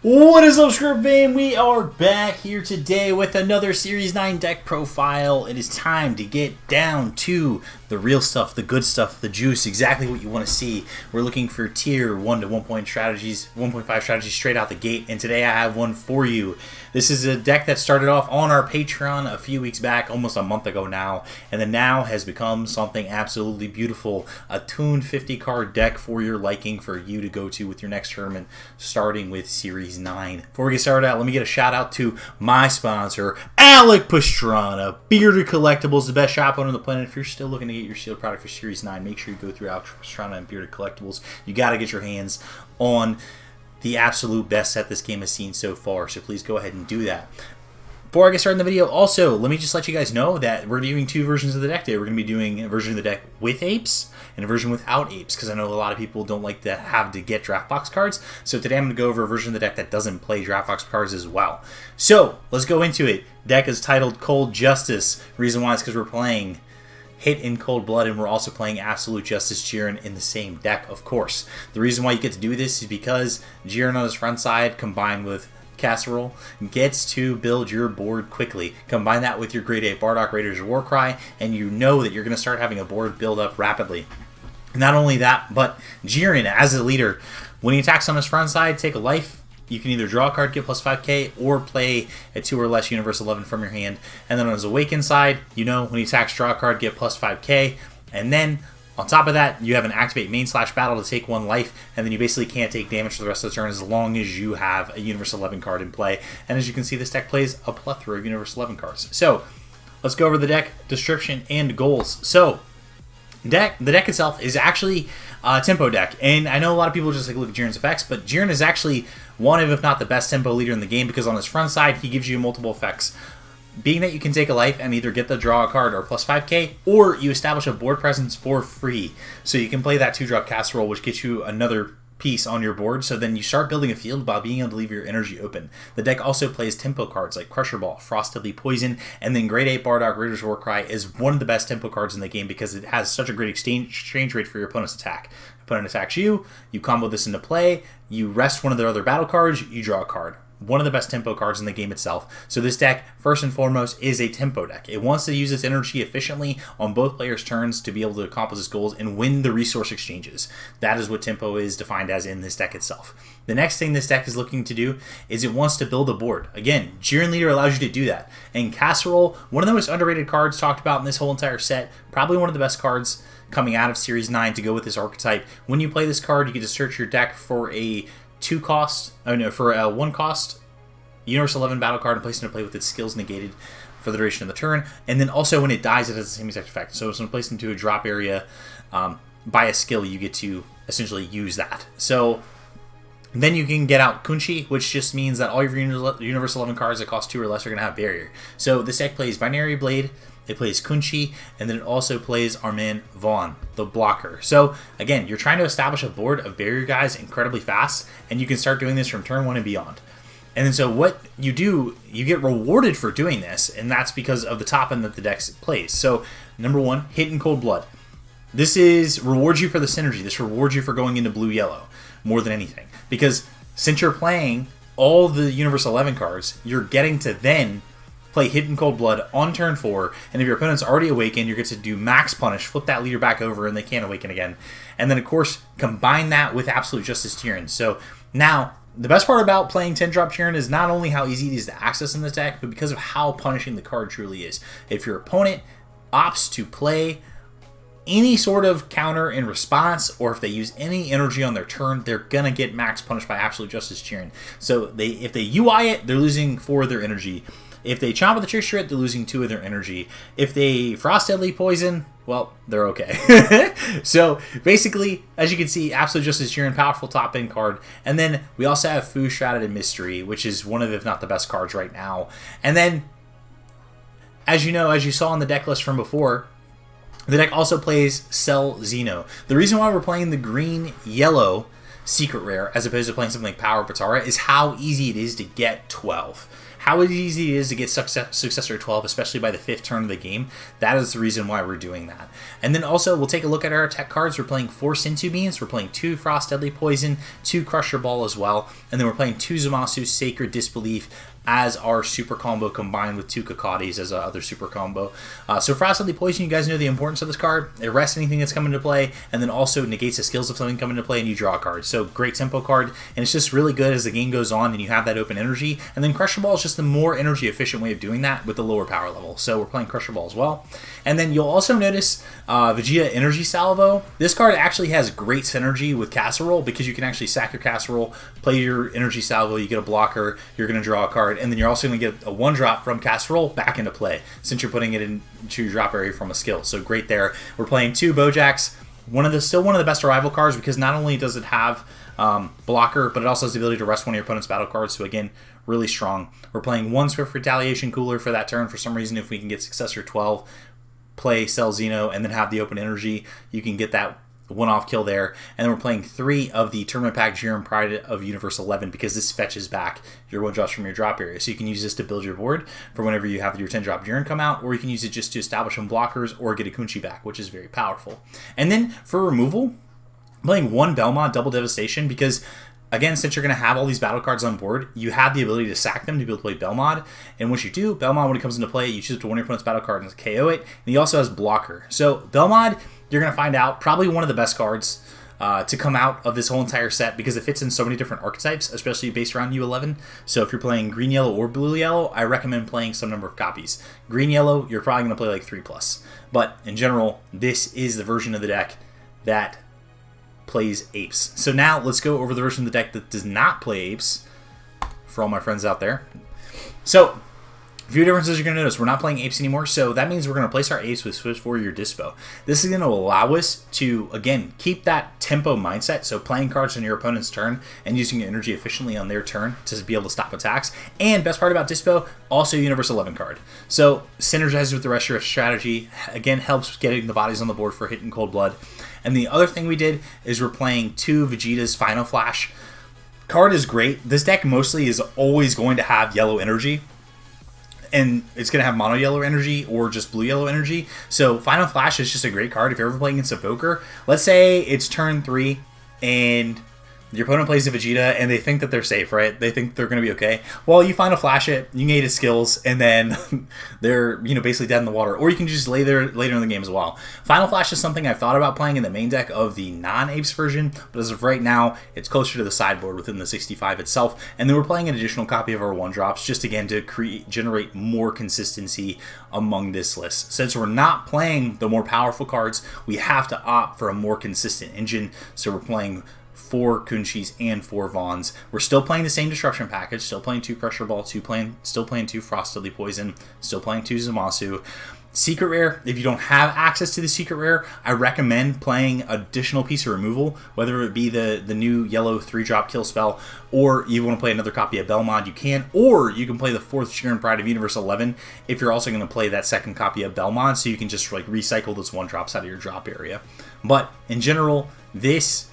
What is up, Script Fam? We are back here today with another Series 9 deck profile. It is time to get down to the real stuff, the good stuff, the juice, exactly what you want to see. We're looking for tier 1 to 1.5 strategies straight out the gate, and today I have one for you. This is a deck that started off on our Patreon a few weeks back, almost a month ago now, and then now has become something absolutely beautiful. A tuned 50 card deck for your liking for you to go to with your next tournament, starting with Series 9. Before we get started out, let me get a shout out to my sponsor, Alec Pastrana, Bearded Collectibles, the best shop on the planet. If you're still looking to get your sealed product for Series 9, make sure you go through Alec Pastrana and Bearded Collectibles. You got to get your hands on the absolute best set this game has seen so far, so please go ahead and do that. Before I get started in the video, also, let me just let you guys know that we're doing two versions of the deck today. We're going to be doing a version of the deck with apes and a version without apes, because I know a lot of people don't like to have to get draft box cards. So today I'm going to go over a version of the deck that doesn't play draft box cards as well. So let's go into it. Deck is titled Cold Justice. Reason why is because we're playing Hit in Cold Blood, and we're also playing Absolute Justice Jiren in the same deck, of course. The reason why you get to do this is because Jiren on his front side combined with Casserole gets to build your board quickly. Combine that with your Grade 8 Bardock Raider's Warcry, and you know that you're going to start having a board build up rapidly. Not only that, but Jiren, as a leader, when he attacks on his front side, take a life. You can either draw a card, get plus 5k, or play a 2 or less Universe 11 from your hand. And then on his Awakened side, you know, when he attacks, draw a card, get plus 5k. And then, on top of that, you have an Activate Main/Battle to take 1 life, and then you basically can't take damage for the rest of the turn as long as you have a Universe 11 card in play. And as you can see, this deck plays a plethora of Universe 11 cards. So, let's go over the deck, description, and goals. So, the deck itself is actually a tempo deck, and I know a lot of people just like look at Jiren's effects, but Jiren is actually one of, if not the best tempo leader in the game, because on his front side, he gives you multiple effects. Being that you can take a life and either get the draw a card or plus 5k, or you establish a board presence for free. So you can play that 2-drop Casserole, which gets you another piece on your board, so then you start building a field by being able to leave your energy open. The deck also plays tempo cards like Crusher Ball, Frostedly Poison, and then Grade 8 Bardock Raider's Warcry is one of the best tempo cards in the game because it has such a great exchange rate for your opponent's attack. Opponent attacks you, you combo this into play, you rest one of their other battle cards, you draw a card. One of the best tempo cards in the game itself. So this deck, first and foremost, is a tempo deck. It wants to use its energy efficiently on both players' turns to be able to accomplish its goals and win the resource exchanges. That is what tempo is defined as in this deck itself. The next thing this deck is looking to do is it wants to build a board. Again, Jiren Leader allows you to do that. And Casserole, one of the most underrated cards talked about in this whole entire set, probably one of the best cards coming out of Series 9 to go with this archetype. When you play this card, you get to search your deck for a 1-cost Universe 11 battle card and place it into play with its skills negated for the duration of the turn. And then also when it dies, it has the same exact effect. So when placed into a drop area by a skill, you get to essentially use that. So then you can get out Kunchi, which just means that all your Universe 11 cards that cost 2 or less are going to have Barrier. So this deck plays Binary Blade, it plays Kunchi, and then it also plays Armin Vaughn, the blocker. So again, you're trying to establish a board of Barrier guys incredibly fast, and you can start doing this from turn 1 and beyond. And then so what you do, you get rewarded for doing this, and that's because of the top end that the deck plays. So, number 1, Hit in Cold Blood. This rewards you for the synergy. This rewards you for going into blue-yellow more than anything. Because since you're playing all the Universe 11 cards, you're getting to then play Hit in Cold Blood on turn 4, and if your opponent's already awakened, you get to do Max Punish, flip that leader back over, and they can't awaken again. And then, of course, combine that with Absolute Justice Jiren. So, now, the best part about playing 10-drop Jiren is not only how easy it is to access in this deck, but because of how punishing the card truly is. If your opponent opts to play any sort of counter in response, or if they use any energy on their turn, they're going to get max punished by Absolute Justice Jiren. So if they UI it, they're losing 4 of their energy. If they chomp with the Trickster, they're losing 2 of their energy. If they Frost Deadly Poison, well, they're okay. So, basically, as you can see, Absolute Justice Jiren, powerful top-end card. And then we also have Fu Shrouded Mystery, which is one of, if not the best cards right now. And then, as you know, as you saw on the deck list from before, the deck also plays Cell Xeno. The reason why we're playing the green-yellow Secret Rare, as opposed to playing something like Power Patara, is how easy it is to get 12. how easy it is to get Successor 12, especially by the 5th turn of the game. That is the reason why we're doing that. And then also, we'll take a look at our tech cards. We're playing 4 Senzu Beans, we're playing 2 Frost Deadly Poison, 2 Crusher Ball as well, and then we're playing 2 Zamasu Sacred Disbelief as our super combo combined with 2 Kakadis as our other super combo. So Frost Deadly Poison, you guys know the importance of this card. It rests anything that's coming into play, and then also negates the skills of something coming into play, and you draw a card. So great tempo card, and it's just really good as the game goes on and you have that open energy. And then Crusher Ball is just the more energy efficient way of doing that with the lower power level. So we're playing Crusher Ball as well. And then you'll also notice Vegeta Energy Salvo. This card actually has great synergy with Casserole because you can actually sack your Casserole, play your Energy Salvo, you get a blocker, you're going to draw a card, and then you're also going to get a 1-drop from Casserole back into play since you're putting it into your drop area from a skill. So great there. We're playing 2 Bojacks. Still one of the best arrival cards because not only does it have blocker, but it also has the ability to rest one of your opponent's battle cards. So again, really strong. We're playing 1 Swift Retaliation Cooler for that turn. For some reason, if we can get Successor 12, play Cell Xeno, and then have the open energy, you can get that 1-off kill there. And then we're playing 3 of the Tournament Pack Jiren Pride of Universe 11 because this fetches back your 1-drops from your drop area. So you can use this to build your board for whenever you have your 10-drop Jiren come out, or you can use it just to establish some blockers or get a Kunchi back, which is very powerful. And then for removal, I'm playing 1 Belmont Double Devastation because, again, since you're going to have all these battle cards on board, you have the ability to sack them to be able to play Belmod. And once you do, Belmod, when it comes into play, you choose to one of your opponent's battle card and KO it. And he also has blocker. So Belmod, you're going to find out, probably one of the best cards to come out of this whole entire set because it fits in so many different archetypes, especially based around U11. So if you're playing green, yellow, or blue, yellow, I recommend playing some number of copies. Green, yellow, you're probably going to play like 3+. But in general, this is the version of the deck that plays apes. So now let's go over the version of the deck that does not play apes for all my friends out there. So a few differences you're going to notice. We're not playing apes anymore, so that means we're going to place our apes with Swift Warrior Dispo. This is going to allow us to, again, keep that tempo mindset, so playing cards on your opponent's turn and using your energy efficiently on their turn to be able to stop attacks. And best part about Dispo, also Universe 11 card. So synergizes with the rest of your strategy, again, helps getting the bodies on the board for hitting Cold Blood. And the other thing we did is we're playing 2 Vegeta's Final Flash. Card is great. This deck mostly is always going to have yellow energy, and it's going to have mono yellow energy or just blue yellow energy. So Final Flash is just a great card if you're ever playing against Evoker. Let's say it's turn 3 and your opponent plays a Vegeta and they think that they're safe, right? They think they're going to be okay. Well, you Final Flash it, you negate his skills, and then they're basically dead in the water. Or you can just lay there later in the game as well. Final Flash is something I've thought about playing in the main deck of the non-Apes version, but as of right now, it's closer to the sideboard within the 65 itself. And then we're playing an additional copy of our 1-drops, just again to generate more consistency among this list. Since we're not playing the more powerful cards, we have to opt for a more consistent engine. So we're playing 4 Kunchis and 4 Vaughns. We're still playing the same Destruction package, still playing 2 Crusher Ball, still playing 2 Frost Deadly Poison, still playing 2 Zamasu. Secret Rare, if you don't have access to the Secret Rare, I recommend playing additional piece of removal, whether it be the new yellow 3-drop kill spell, or you want to play another copy of Belmod, you can, or you can play the 4th Jiren Pride of Universe 11 if you're also going to play that 2nd copy of Belmod, so you can just like recycle those 1-drops out of your drop area. But in general, this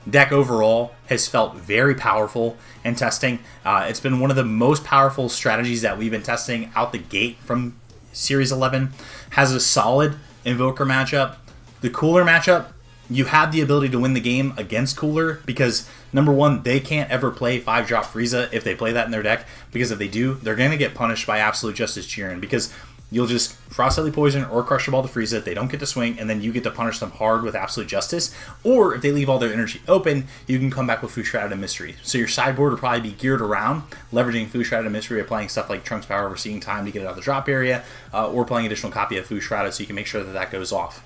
deck overall has felt very powerful in testing. It's been one of the most powerful strategies that we've been testing out the gate from Series 11. Has a solid Invoker matchup. The Cooler matchup, you have the ability to win the game against Cooler because, number one, they can't ever play 5-drop Frieza if they play that in their deck, because if they do, they're going to get punished by Absolute Justice Jiren, because you'll just Frost Deadly Poison or Crusher Ball to Frieza, they don't get to swing, and then you get to punish them hard with Absolute Justice. Or if they leave all their energy open, you can come back with Fu Shrouded Mystery. So your sideboard will probably be geared around leveraging Fu Shrouded Mystery by playing stuff like Trunks Power Overseeing Time to get it out of the drop area, or playing additional copy of Fu Shrouded so you can make sure that that goes off.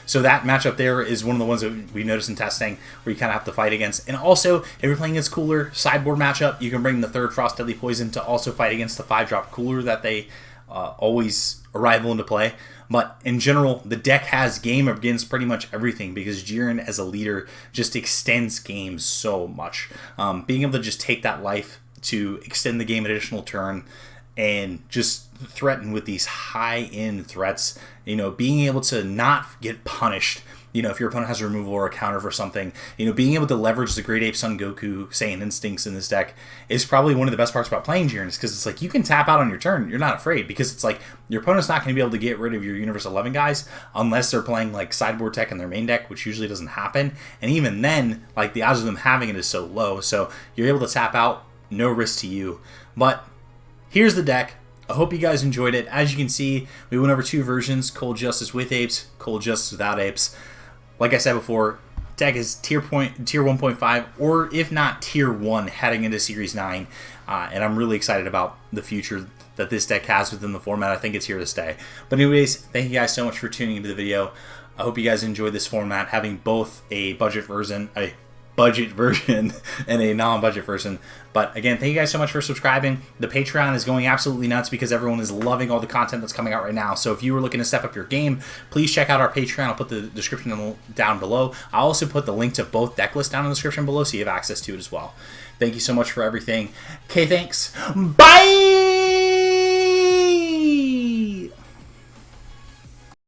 So that matchup there is one of the ones that we noticed in testing where you kind of have to fight against. And also, if you're playing against Cooler sideboard matchup, you can bring the 3rd Frost Deadly Poison to also fight against the 5-drop Cooler that they always arrival into play. But in general, the deck has game against pretty much everything because Jiren as a leader just extends games so much. Being able to just take that life to extend the game an additional turn and just threaten with these high-end threats, being able to not get punished if your opponent has a removal or a counter for something, being able to leverage the Great Ape Son Goku Saiyan Instincts in this deck is probably one of the best parts about playing Jiren's, because it's like you can tap out on your turn. You're not afraid, because it's like your opponent's not going to be able to get rid of your Universe 11 guys unless they're playing like sideboard tech in their main deck, which usually doesn't happen. And even then, like the odds of them having it is so low. So you're able to tap out, no risk to you. But here's the deck. I hope you guys enjoyed it. As you can see, we went over 2 versions, Cold Justice with apes, Cold Justice without apes. Like I said before, deck is tier 1.5, or if not tier 1 heading into Series 9. And I'm really excited about the future that this deck has within the format. I think it's here to stay. But anyways, thank you guys so much for tuning into the video. I hope you guys enjoyed this format, having both a budget version and a non-budget version. But again, thank you guys so much for subscribing. The Patreon is going absolutely nuts because everyone is loving all the content that's coming out right now. So if you were looking to step up your game, please check out our Patreon. I'll put the description down below. I'll also put the link to both deck lists down in the description below so you have access to it as well. Thank you so much for everything. Okay, thanks. Bye!